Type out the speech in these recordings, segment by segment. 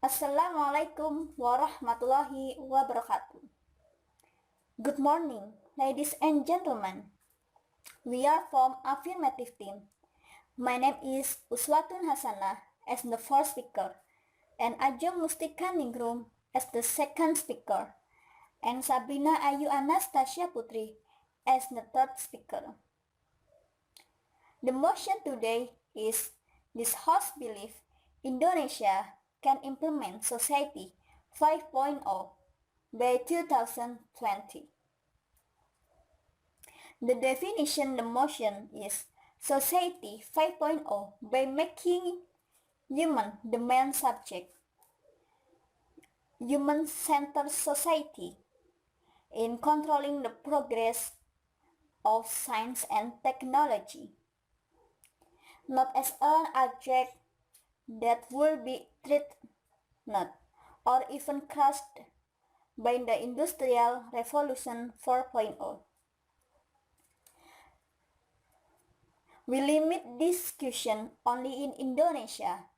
Assalamualaikum warahmatullahi wabarakatuh. Good morning, ladies and gentlemen. We are from Affirmative team. My name is Uswatun Khasanah as the first speaker, and Ajeng Mustika Ningrum as the second speaker, and Shabrina Ayu Anastasia Putri as the third speaker. The motion today is this host belief Indonesia can implement Society 5.0 by 2020. The definition the motion is Society 5.0 by making human the main subject, human-centered society, in controlling the progress of science and technology, not as an object that will be threatened or even crushed by the Industrial Revolution 4.0. We limit discussion only in Indonesia.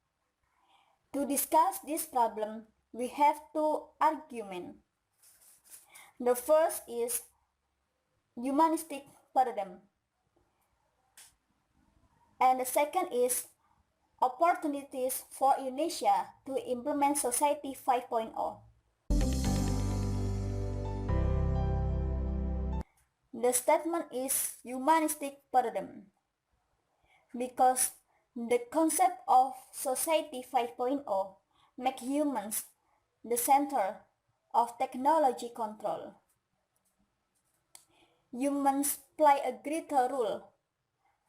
To discuss this problem, we have two arguments. The first is humanistic paradigm, and the second is opportunities for Indonesia to implement Society 5.0. The statement is humanistic paradigm because the concept of Society 5.0 make humans the center of technology control. Humans play a greater role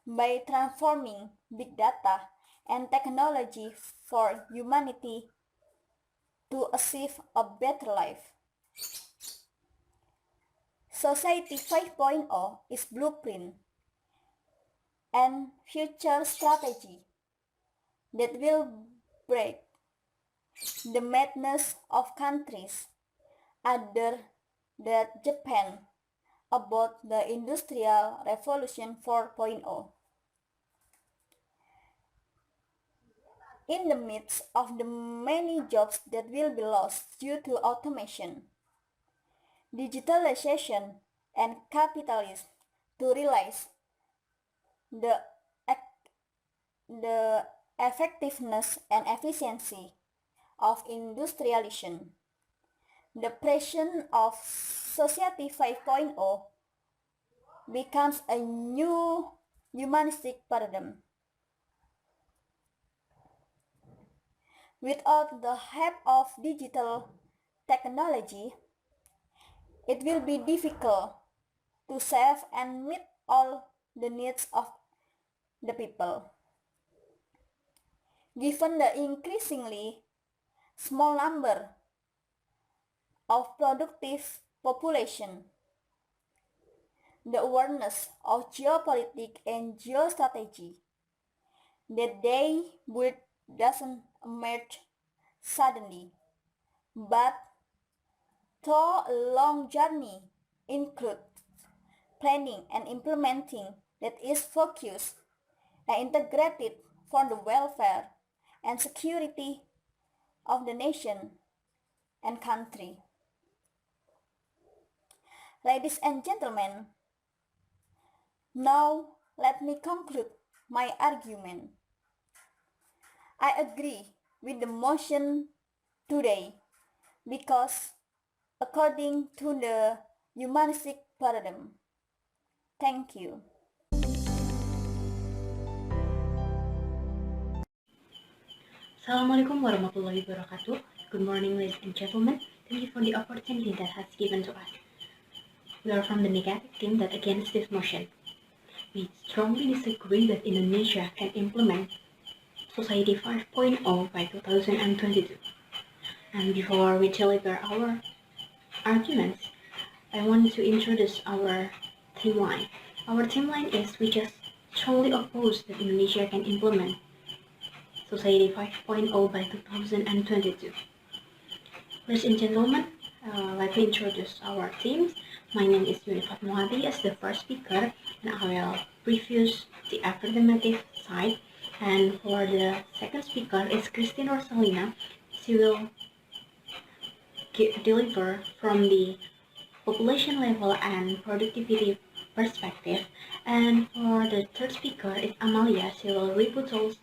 by transforming big data and technology for humanity to achieve a better life. Society 5.0 is blueprint and future strategy that will break the madness of countries other than Japan about the Industrial Revolution 4.0. In the midst of the many jobs that will be lost due to automation, digitalization, and capitalism, to realize the effectiveness and efficiency of industrialization, the presence of Society 5.0 becomes a new humanistic paradigm. Without the help of digital technology, it will be difficult to serve and meet all the needs of the people. Given the increasingly small number of productive population, the awareness of geopolitics and geostrategy that they would doesn't emerge suddenly, but through a long journey include planning and implementing that is focused and integrated for the welfare and security of the nation and country. Ladies and gentlemen, now let me conclude my argument. I agree with the motion today because according to the humanistic paradigm. Thank you. Assalamualaikum warahmatullahi wabarakatuh. Good morning, ladies and gentlemen. Thank you for the opportunity that has given to us. We are from the negative team that against this motion. We strongly disagree that Indonesia can implement Society 5.0 by 2022. And before we deliver our arguments, I want to introduce our team line. Our team line is we just strongly oppose that Indonesia can implement Society 5.0 by 2022. Ladies and gentlemen, let me introduce our teams. My name is Yuni Fatmawati as the first speaker, and I will review the affirmative side. And for the second speaker is Rosalina, she will deliver from the population level and productivity perspective. And for the third speaker is Amalia. She will rebuttal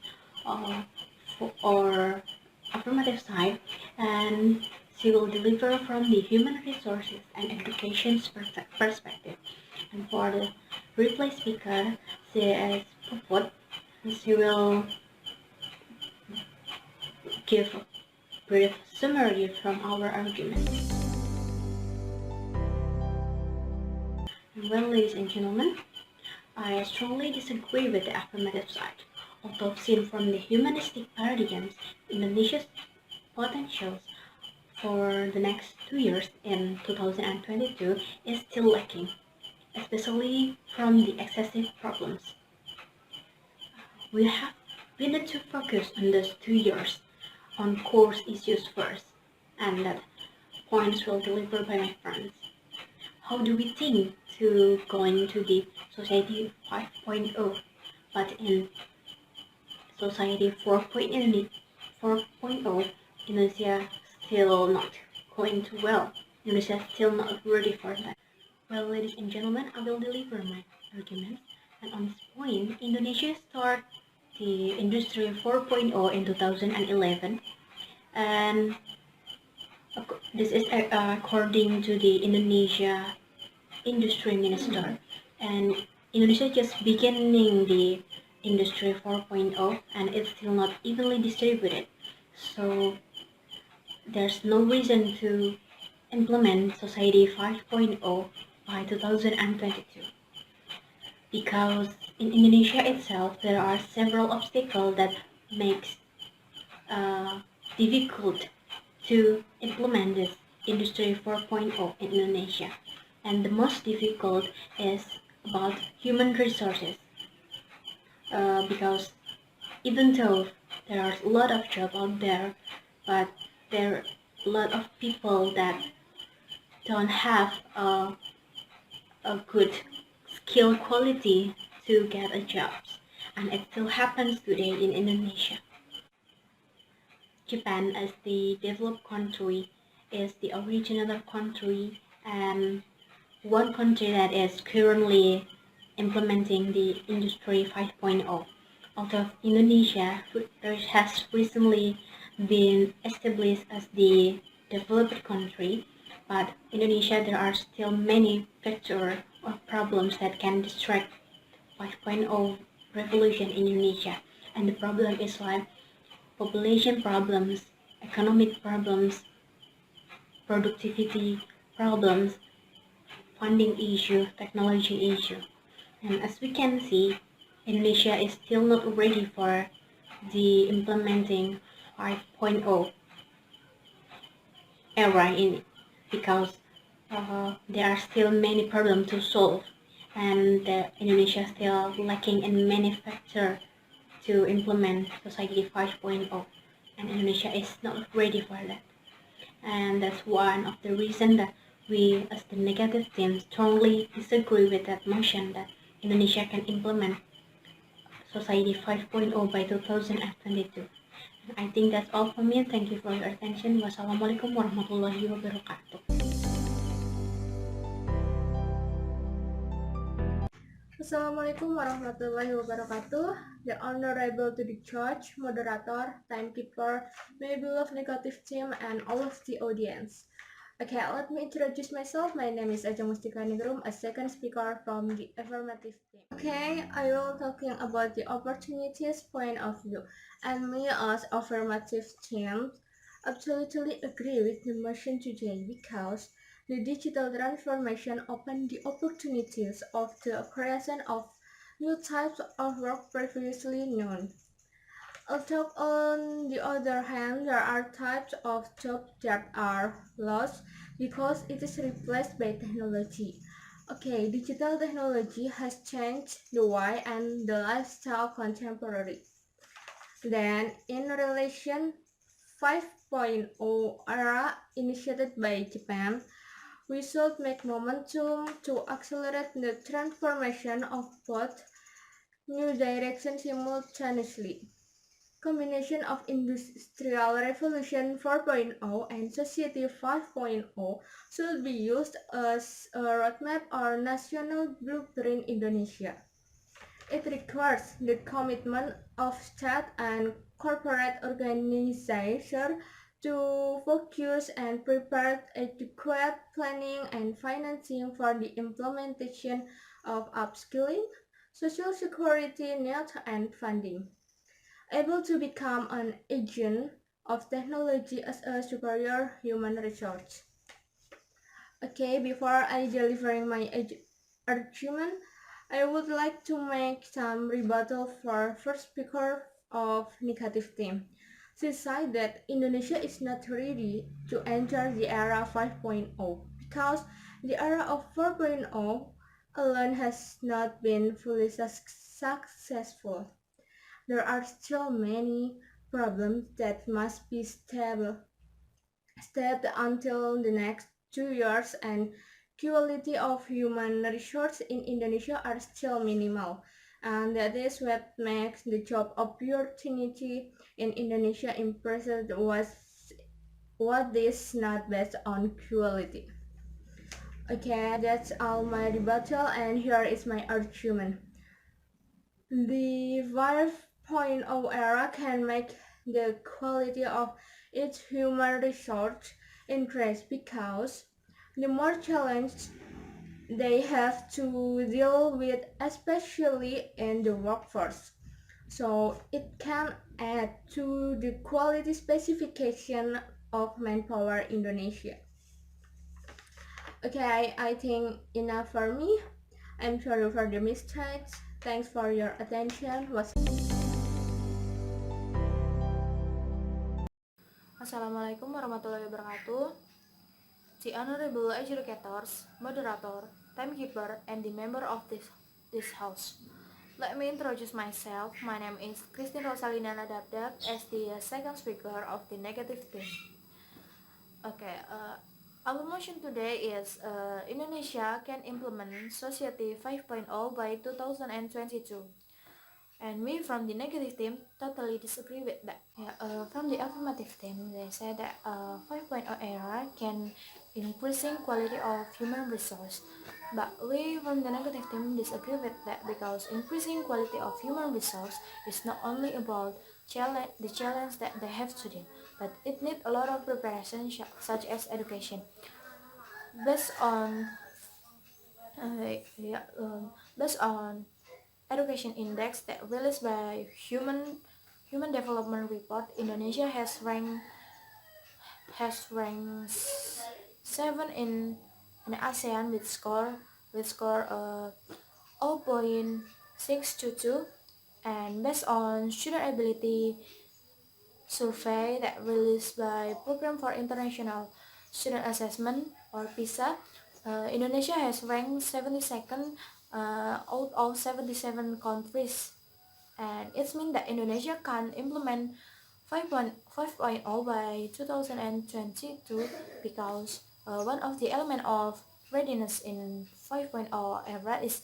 uh, or affirmative side, and she will deliver from the human resources and education perspective. And for the replay speaker, she is Puput. She will give a brief summary from our argument. Well, ladies and gentlemen, I strongly disagree with the affirmative side. Although seen from the humanistic paradigms, Indonesia's potentials for the next 2 years in 2022 is still lacking, especially from the excessive problems. We need to focus on those 2 years on core issues first, and that points will deliver by my friends. How do we think to go into the society 5.0, but in society 4.0, Indonesia still not going too well. Indonesia still not ready for that. Well, ladies and gentlemen, I will deliver my arguments. And on this point, Indonesia started the Industry 4.0 in 2011, and this is according to the Indonesia Industry Minister, and Indonesia just beginning the Industry 4.0 and it's still not evenly distributed. So there's no reason to implement Society 5.0 by 2022. Because in Indonesia itself, there are several obstacles that makes difficult to implement this Industry 4.0 in Indonesia. And the most difficult is about human resources. Because even though there are a lot of jobs out there, but there are a lot of people that don't have a good skill quality to get a job, and it still happens today in Indonesia. Japan, as the developed country, is the original country and one country that is currently implementing the Industry 5.0. Although Indonesia has recently been established as the developed country, but Indonesia there are still many factors or problems that can distract 5.0 revolution in Indonesia. And the problem is like population problems, economic problems, productivity problems, funding issue, technology issue. And as we can see, Indonesia is still not ready for the implementing 5.0 era in because there are still many problems to solve, and Indonesia is still lacking in many factors to implement Society 5.0, and Indonesia is not ready for that. And that's one of the reasons that we as the negative team strongly disagree with that motion that Indonesia can implement Society 5.0 by 2022. I think that's all from me. Thank you for your attention. Wassalamualaikum warahmatullahi wabarakatuh. Assalamualaikum warahmatullahi wabarakatuh. The Honorable to the Judge, Moderator, Timekeeper, my beloved negative team, and all of the audience. Okay, let me introduce myself. My name is Ajeng Mustika Ningrum, a second speaker from the Affirmative team. Okay, I will talking about the opportunities point of view, and me as Affirmative team absolutely agree with the motion today because the digital transformation opened the opportunities of the creation of new types of work previously known. Although on the other hand, there are types of jobs that are lost because it is replaced by technology. Okay, digital technology has changed the way and the lifestyle contemporary. Then, in relation 5.0 era initiated by Japan, we should make momentum to accelerate the transformation of both new directions simultaneously. combination of Industrial Revolution 4.0 and Society 5.0 should be used as a roadmap or national blueprint in Indonesia. It requires the commitment of state and corporate organizations to focus and prepare adequate planning and financing for the implementation of upskilling, social security net and funding, able to become an agent of technology as a superior human resource. Okay, before I delivering my argument, I would like to make some rebuttal for first speaker of negative theme. She said that Indonesia is not ready to enter the era 5.0 because the era of 4.0 alone has not been fully successful. There are still many problems that must be stepped until the next 2 years, and quality of human resource in Indonesia are still minimal, and that is what makes the job opportunity in Indonesia impressive was what is not based on quality. Okay, that's all my rebuttal, and here is my argument. The 5.0 era can make the quality of its human resource increase because the more challenges they have to deal with, especially in the workforce. So it can add to the quality specification of manpower Indonesia. Okay, I think enough for me. I'm sorry for the mistakes. Thanks for your attention. Assalamualaikum warahmatullahi wabarakatuh. The honorable educators, moderator, timekeeper, and the member of this house. Let me introduce myself. My name is Rosalina Nadapdap as the second speaker of the negative team. Okay, our motion today is Indonesia can implement Society 5.0 by 2022. And we from the negative team totally disagree with that. From the affirmative team, they say that 5.0 era can increasing quality of human resource. But we from the negative team disagree with that because increasing quality of human resource is not only about the challenge that they have to deal, but it needs a lot of preparation such as education. Based on based on education index that released by Human Development Report, Indonesia has ranked 7 in ASEAN with score 0.622, and based on student ability survey that released by Program for International Student Assessment or PISA, Indonesia has ranked 72nd out of 77 countries, and it means that Indonesia can implement 5.0 by 2022 because one of the elements of readiness in 5.0 era is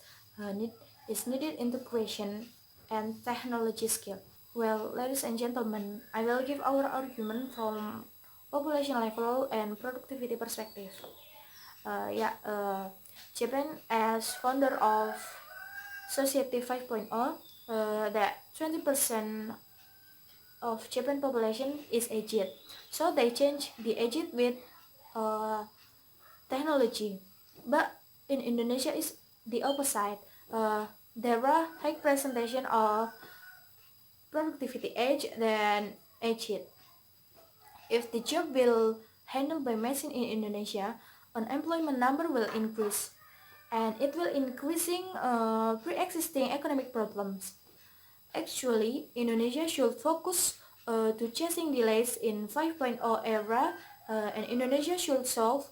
needed integration and technology skill. Well, ladies and gentlemen, I will give our argument from population level and productivity perspective. Japan as founder of Society 5.0, that 20% of Japan population is aged, so they change the aged with technology. But in Indonesia is the opposite. There are high presentation of productivity age than aged. If the job will handled by machine in Indonesia, unemployment number will increase, and it will increasing pre-existing economic problems. Actually, Indonesia should focus to chasing delays in 5.0 era, and Indonesia should solve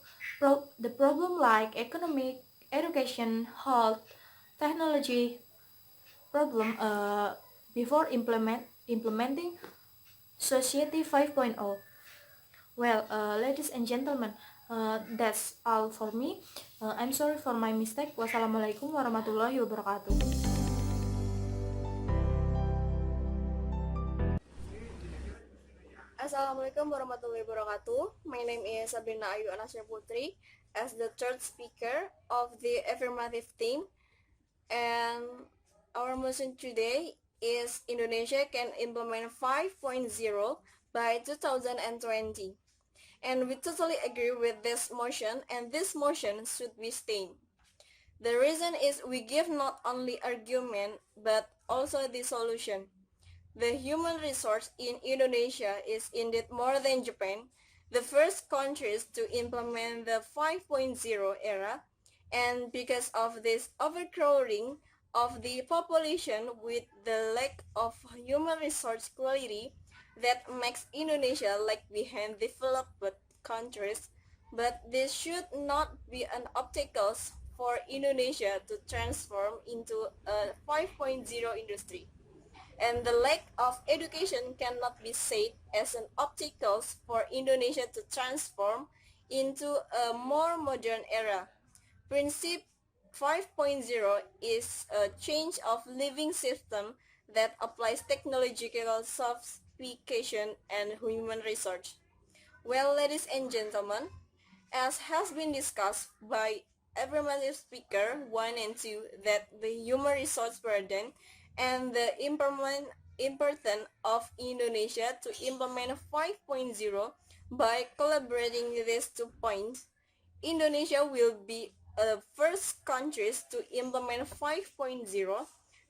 the problem like economic, education, health, technology problem before implementing Society 5.0. Well, ladies and gentlemen, that's all for me. I'm sorry for my mistake. Wassalamualaikum warahmatullahi wabarakatuh. Assalamualaikum warahmatullahi wabarakatuh. My name is Shabrina Anastasia as the third speaker of the Affirmative team. And our motion today is Indonesia can implement 5.0 by 2020. And we totally agree with this motion, and this motion should be staying. The reason is we give not only argument but also the solution. The human resource in Indonesia is indeed more than Japan, the first countries to implement the 5.0 era, and because of this overcrowding of the population with the lack of human resource quality that makes Indonesia lag behind developed countries, but this should not be an obstacle for Indonesia to transform into a 5.0 industry. And the lack of education cannot be said as an obstacle for Indonesia to transform into a more modern era. Principle 5.0 is a change of living system that applies technological sophistication and human research. Well, ladies and gentlemen, as has been discussed by affirmative speaker 1 and 2 that the human resource burden and the importance of Indonesia to implement 5.0 by collaborating these 2 points, Indonesia will be the first countries to implement 5.0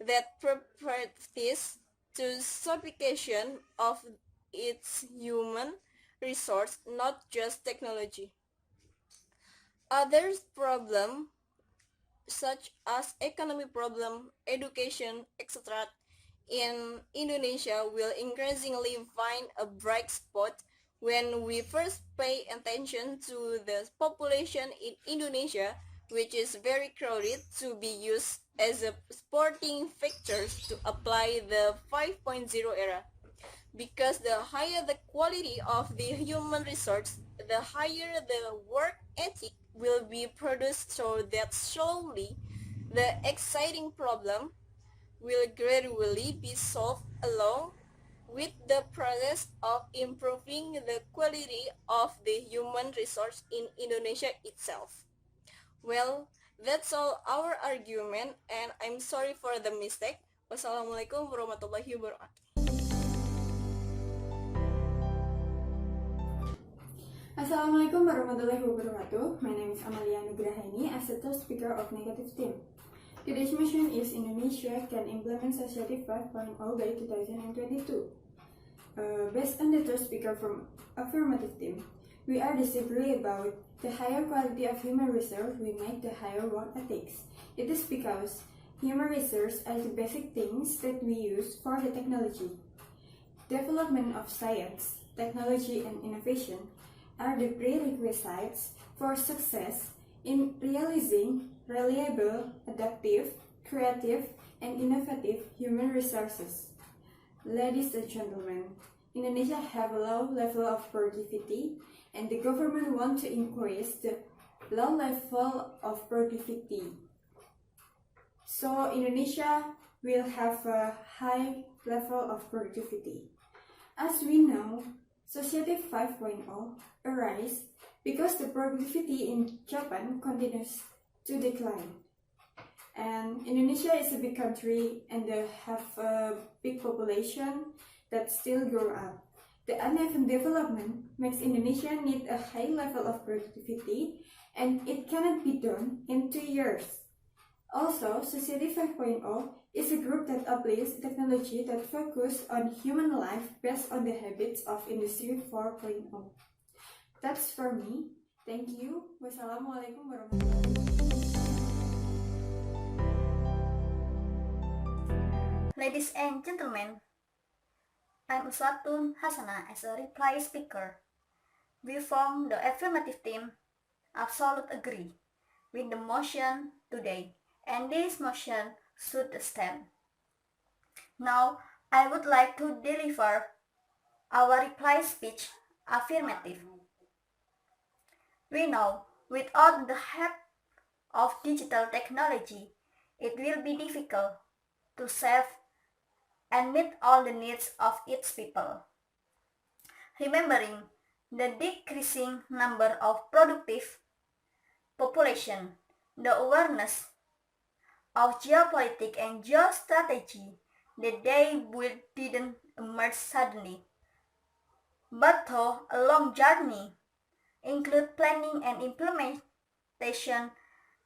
that practice to sophistication of its human resource, not just technology. Other problems such as economic problem, education, etc. in Indonesia will increasingly find a bright spot when we first pay attention to the population in Indonesia, which is very crowded, to be used as a supporting factors to apply the 5.0 era. Because the higher the quality of the human resource, the higher the work ethic will be produced, so that slowly the exciting problem will gradually be solved along with the process of improving the quality of the human resource in Indonesia itself. Well, that's all our argument, and I'm sorry for the mistake. Wassalamualaikum warahmatullahi wabarakatuh. Assalamualaikum warahmatullahi wabarakatuh. My name is Amalia Anugerahaini as the third speaker of Negative Team. Today's mission is Indonesia can implement Society 5.0 by 2022. Based on the third speaker from Affirmative Team, we are disagree about the higher quality of human resource we make the higher work ethics. It is because human resource are the basic things that we use for the technology. Development of science, technology and innovation are the prerequisites for success in realizing reliable, adaptive, creative, and innovative human resources. Ladies and gentlemen, Indonesia have a low level of productivity, and the government wants to increase the low level of productivity. So Indonesia will have a high level of productivity. As we know, Society 5.0 arises because the productivity in Japan continues to decline. And Indonesia is a big country and they have a big population that still grow up. The uneven development makes Indonesia need a high level of productivity, and it cannot be done in 2 years. Also, Society 5.0 is a group that uplifts technology that focuses on human life based on the habits of Industry 4.0. That's for me. Thank you. Wassalamualaikum warahmatullahi wabarakatuh. Ladies and gentlemen, I'm Uswatun Khasanah as a reply speaker. We from the affirmative team absolute agree with the motion today, and this motion should stand. Now, I would like to deliver our reply speech affirmative. We know without the help of digital technology, it will be difficult to save and meet all the needs of its people. remembering the decreasing number of productive population, the awareness of geopolitics and geostrategy, that didn't emerge suddenly, but through a long journey, include planning and implementation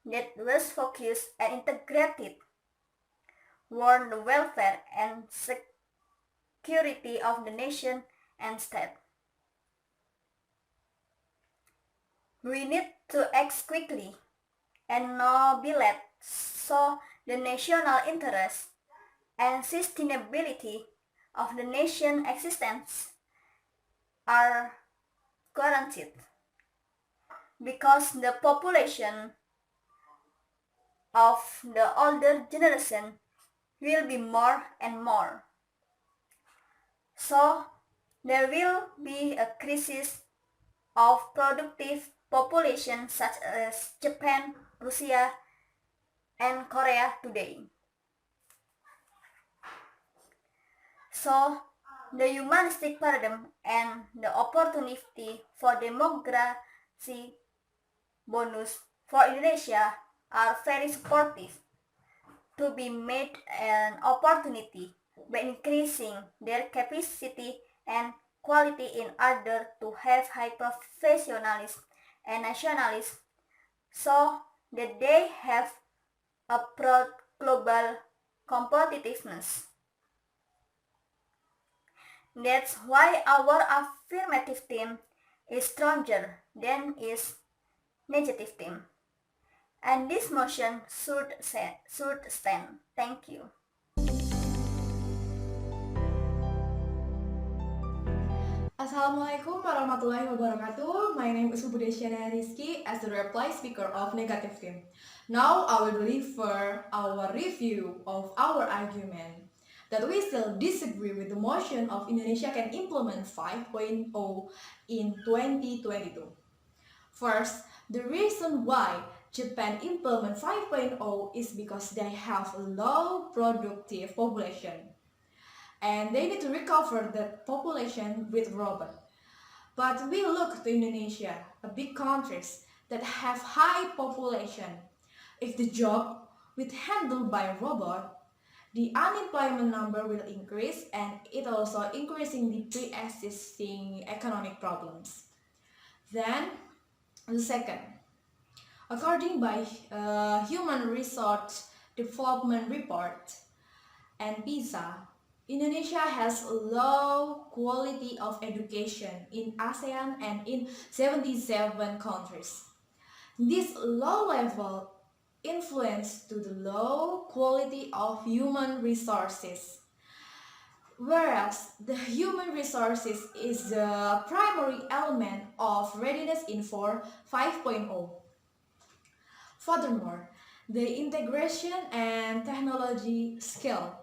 that was focused and integrated, warn the welfare and security of the nation and state. We need to act quickly and not be late so the national interest and sustainability of the nation's existence are guaranteed because the population of the older generation will be more and more. So there will be a crisis of productive population such as Japan, Russia, and Korea today. So the humanistic paradigm and the opportunity for democracy bonus for Indonesia are very supportive to be made an opportunity by increasing their capacity and quality in order to have high professionalism and nationalism so that they have a broad global competitiveness. That's why our affirmative team is stronger than its negative team. And this motion should stand. Thank you. Assalamualaikum warahmatullahi wabarakatuh. My name is Desiana Rizki as the reply speaker of Negative Team. Now I will deliver our review of our argument that we still disagree with the motion of Indonesia can implement 5.0 in 2022. First, the reason why Japan implement 5.0 is because they have a low productive population and they need to recover that population with robot. But we look to Indonesia, a big countries that have high population. If the job will handled by robot, the unemployment number will increase and it also increasing the pre-existing economic problems. Then, the second, according by Human Resource Development Report and PISA, Indonesia has low quality of education in ASEAN and in 77 countries. This low level influence to the low quality of human resources. Whereas the human resources is the primary element of readiness in 5.0. Furthermore, the integration and technology skill,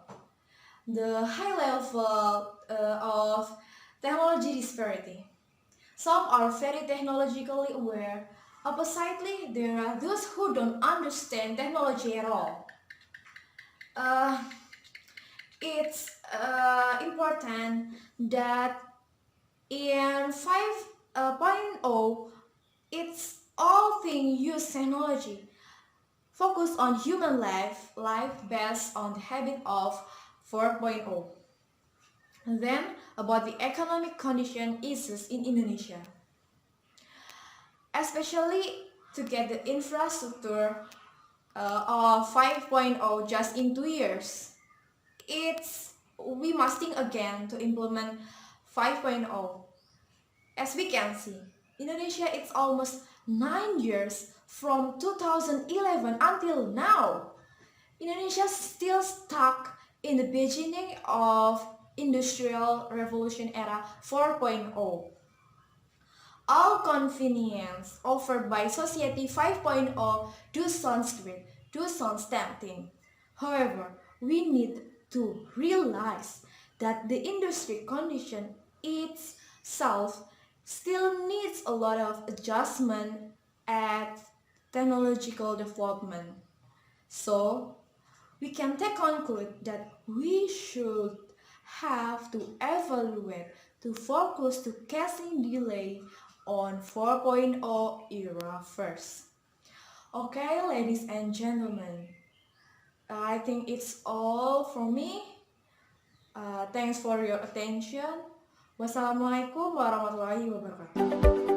the high level of technology disparity. Some are very technologically aware. Oppositely, there are those who don't understand technology at all. It's important that in 5.0, it's all things use technology. Focus on human life based on the habit of 4.0. And then about the economic condition issues in Indonesia. Especially to get the infrastructure of 5.0 just in 2 years. We must think again to implement 5.0. As we can see, Indonesia it's almost 9 years from 2011 until now. Indonesia still stuck in the beginning of Industrial Revolution era 4.0. All convenience offered by Society 5.0 do sound great, do sound tempting. However, we need to realize that the industry condition itself still needs a lot of adjustment and technological development. So, we can conclude that we should have to evaluate to focus to casting delay on 4.0 era first. Okay, ladies and gentlemen, I think it's all from me. Thanks for your attention. Wassalamualaikum warahmatullahi wabarakatuh.